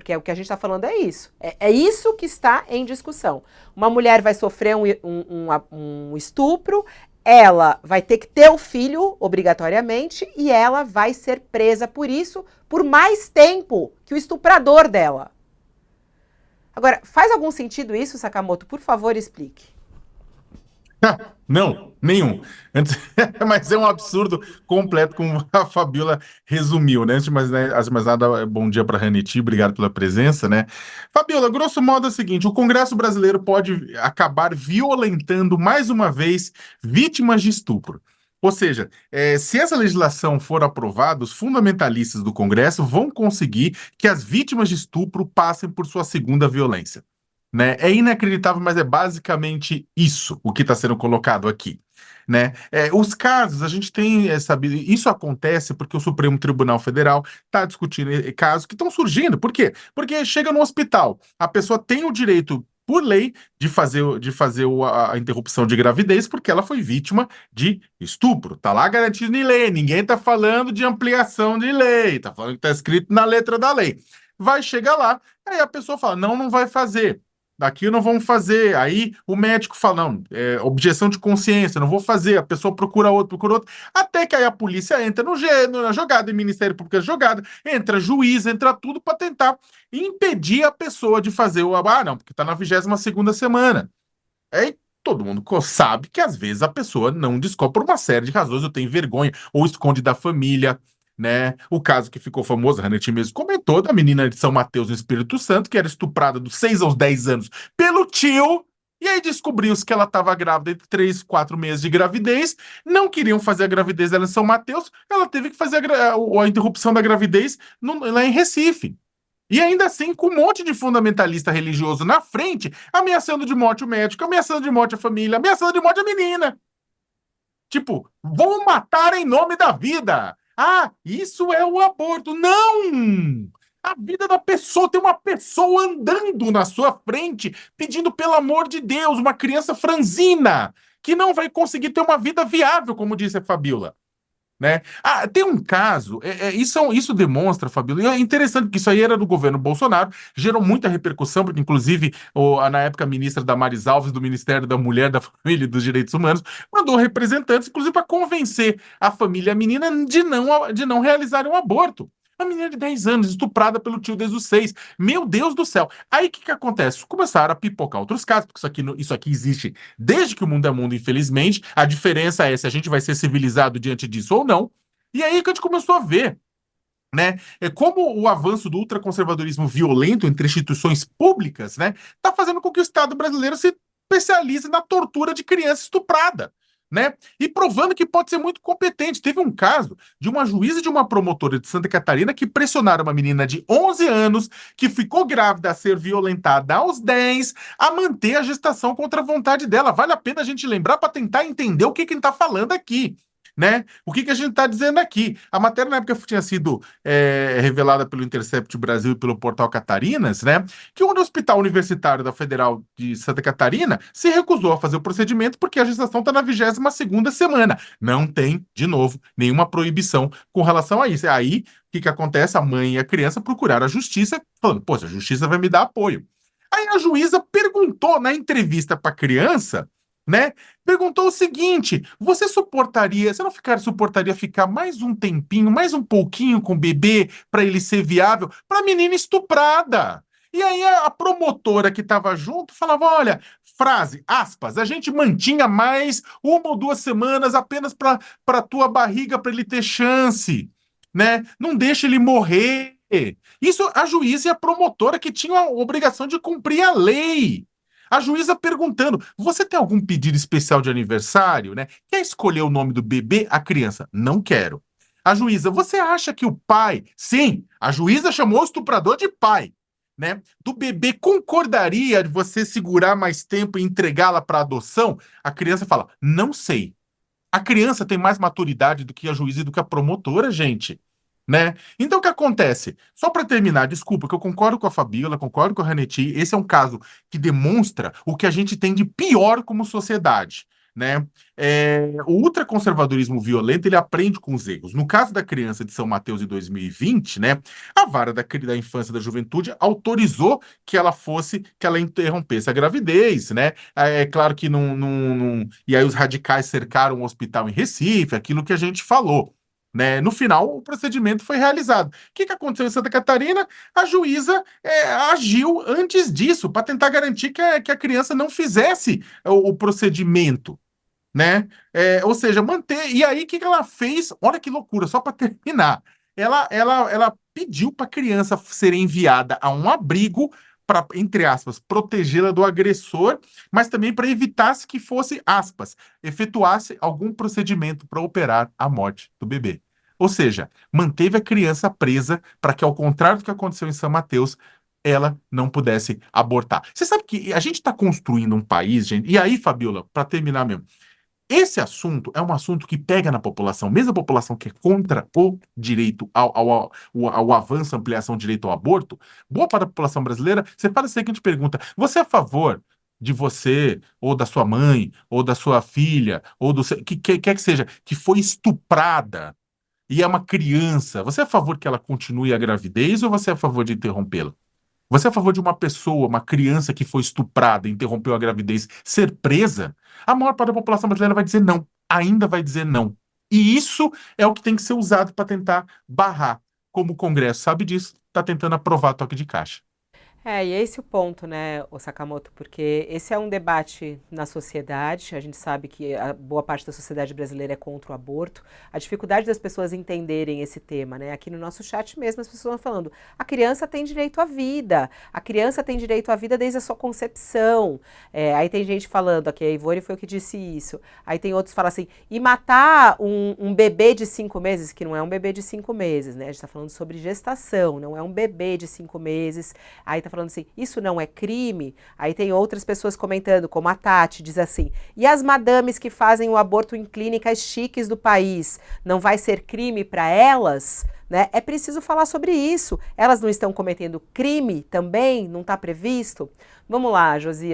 porque o que a gente está falando é isso. É isso que está em discussão. Uma mulher vai sofrer um estupro, ela vai ter que ter o filho, obrigatoriamente, e ela vai ser presa por isso por mais tempo que o estuprador dela. Agora, faz algum sentido isso, Sakamoto? Por favor, explique. Não, nenhum. Mas é um absurdo completo, como a Fabiola resumiu, né? Antes de mais nada, bom dia para a Raneti, obrigado pela presença, né? Fabiola, grosso modo é o seguinte: o Congresso brasileiro pode acabar violentando mais uma vez vítimas de estupro. Ou seja, se essa legislação for aprovada, os fundamentalistas do Congresso vão conseguir que as vítimas de estupro passem por sua segunda violência, né? É inacreditável, mas é basicamente isso o que está sendo colocado aqui, né? Os casos, a gente tem sabido, isso acontece porque o Supremo Tribunal Federal está discutindo casos que estão surgindo. Por quê? Porque chega no hospital, a pessoa tem o direito, por lei, de fazer a interrupção de gravidez porque ela foi vítima de estupro. Tá lá garantido em lei, ninguém tá falando de ampliação de lei, tá falando que tá escrito na letra da lei. Vai chegar lá, aí a pessoa fala, não, não vai fazer. Daqui não vamos fazer. Aí o médico fala, não, objeção de consciência, não vou fazer. A pessoa procura outro. Até que aí a polícia entra na jogada, e o Ministério Público é jogada, entra juiz, entra tudo para tentar impedir a pessoa de fazer o. Ah, não, porque está na 22ª semana. Aí todo mundo sabe que às vezes a pessoa não descobre por uma série de razões, eu tenho vergonha, ou esconde da família, né? O caso que ficou famoso, a Hanet mesmo comentou, da menina de São Mateus no Espírito Santo, que era estuprada dos 6 aos 10 anos pelo tio, e aí descobriu-se que ela estava grávida de 3, 4 meses de gravidez, não queriam fazer a gravidez dela em São Mateus, ela teve que fazer a interrupção da gravidez lá em Recife. E ainda assim, com um monte de fundamentalista religioso na frente, ameaçando de morte o médico, ameaçando de morte a família, ameaçando de morte a menina. Tipo, vão matar em nome da vida. Ah, isso é o aborto. Não! A vida da pessoa, tem uma pessoa andando na sua frente, pedindo pelo amor de Deus, uma criança franzina, que não vai conseguir ter uma vida viável, como disse a Fabiola, né? Ah, tem um caso, isso demonstra, Fabíola, e é interessante, porque isso aí era do governo Bolsonaro, gerou muita repercussão, porque inclusive na época a ministra Damares Alves, do Ministério da Mulher, da Família e dos Direitos Humanos, mandou representantes, inclusive para convencer a família, a menina, de não realizar um aborto. Uma menina de 10 anos, estuprada pelo tio desde os 6. Meu Deus do céu. Aí o que acontece? Começaram a pipocar outros casos, porque isso aqui existe desde que o mundo é mundo, infelizmente. A diferença é se a gente vai ser civilizado diante disso ou não. E aí que a gente começou a ver, né? Como o avanço do ultraconservadorismo violento entre instituições públicas, né, tá fazendo com que o Estado brasileiro se especialize na tortura de criança estuprada, né? E provando que pode ser muito competente. Teve um caso de uma juíza e de uma promotora de Santa Catarina que pressionaram uma menina de 11 anos que ficou grávida a ser violentada aos 10 a manter a gestação contra a vontade dela. Vale a pena a gente lembrar para tentar entender o que a gente está falando aqui, né? O que a gente está dizendo aqui? A matéria na época tinha sido revelada pelo Intercept Brasil e pelo Portal Catarinas, né? Que um hospital universitário da Federal de Santa Catarina se recusou a fazer o procedimento porque a gestação está na 22ª semana. Não tem, de novo, nenhuma proibição com relação a isso. Aí, o que acontece? A mãe e a criança procuraram a justiça, falando, pô, a justiça vai me dar apoio. Aí a juíza perguntou na entrevista para a criança, né? Perguntou o seguinte: você não suportaria ficar mais um tempinho, mais um pouquinho com o bebê para ele ser viável para a menina estuprada? E aí a promotora que estava junto falava: olha, frase, aspas, a gente mantinha mais 1 ou 2 semanas apenas para tua barriga, para ele ter chance, né? Não deixa ele morrer. Isso a juíza e a promotora que tinham a obrigação de cumprir a lei. A juíza perguntando: você tem algum pedido especial de aniversário, né? Quer escolher o nome do bebê? A criança: não quero. A juíza: você acha que o pai, sim, a juíza chamou o estuprador de pai, né? Do bebê concordaria de você segurar mais tempo e entregá-la para adoção? A criança fala: não sei. A criança tem mais maturidade do que a juíza e do que a promotora, gente, né? Então o que acontece? Só para terminar, desculpa, que eu concordo com a Fabíola, concordo com a Raneti, esse é um caso que demonstra o que a gente tem de pior como sociedade, né? O ultraconservadorismo violento, ele aprende com os erros. No caso da criança de São Mateus em 2020, né, a vara da infância e da juventude autorizou que ela interrompesse a gravidez, né? É claro que e aí os radicais cercaram o hospital em Recife, aquilo que a gente falou. Né? No final, o procedimento foi realizado. O que aconteceu em Santa Catarina? A juíza agiu antes disso, para tentar garantir que a criança não fizesse o procedimento, né? Ou seja, manter. E aí, o que ela fez? Olha que loucura, só para terminar. Ela pediu para a criança ser enviada a um abrigo para, entre aspas, protegê-la do agressor, mas também para evitar que fosse, aspas, efetuasse algum procedimento para operar a morte do bebê. Ou seja, manteve a criança presa para que, ao contrário do que aconteceu em São Mateus, ela não pudesse abortar. Você sabe que a gente está construindo um país, gente, e aí, Fabiola, para terminar mesmo, esse assunto é um assunto que pega na população, mesmo a população que é contra o direito ao avanço, ampliação do direito ao aborto, boa parte da população brasileira, você faz a seguinte pergunta: você é a favor de você, ou da sua mãe, ou da sua filha, ou que quer que seja, que foi estuprada e é uma criança, você é a favor que ela continue a gravidez ou você é a favor de interrompê-la? Você é a favor de uma pessoa, uma criança que foi estuprada, interrompeu a gravidez, ser presa? A maior parte da população brasileira vai dizer não, ainda vai dizer não. E isso é o que tem que ser usado para tentar barrar. Como o Congresso sabe disso, está tentando aprovar toque de caixa. E é esse o ponto, né, o Sakamoto, porque esse é um debate na sociedade, a gente sabe que a boa parte da sociedade brasileira é contra o aborto, a dificuldade das pessoas entenderem esse tema, né, aqui no nosso chat mesmo as pessoas estão falando, a criança tem direito à vida, a criança tem direito à vida desde a sua concepção, aí tem gente falando, aqui a Ivone foi o que disse isso, aí tem outros que falam assim, e matar um bebê de 5 meses, que não é um bebê de 5 meses, né, a gente está falando sobre gestação, não é um bebê de 5 meses, aí tá falando assim, isso não é crime? Aí tem outras pessoas comentando, como a Tati, diz assim, e as madames que fazem o aborto em clínicas chiques do país, não vai ser crime para elas? Né? É preciso falar sobre isso. Elas não estão cometendo crime também? Não está previsto? Vamos lá, Josias.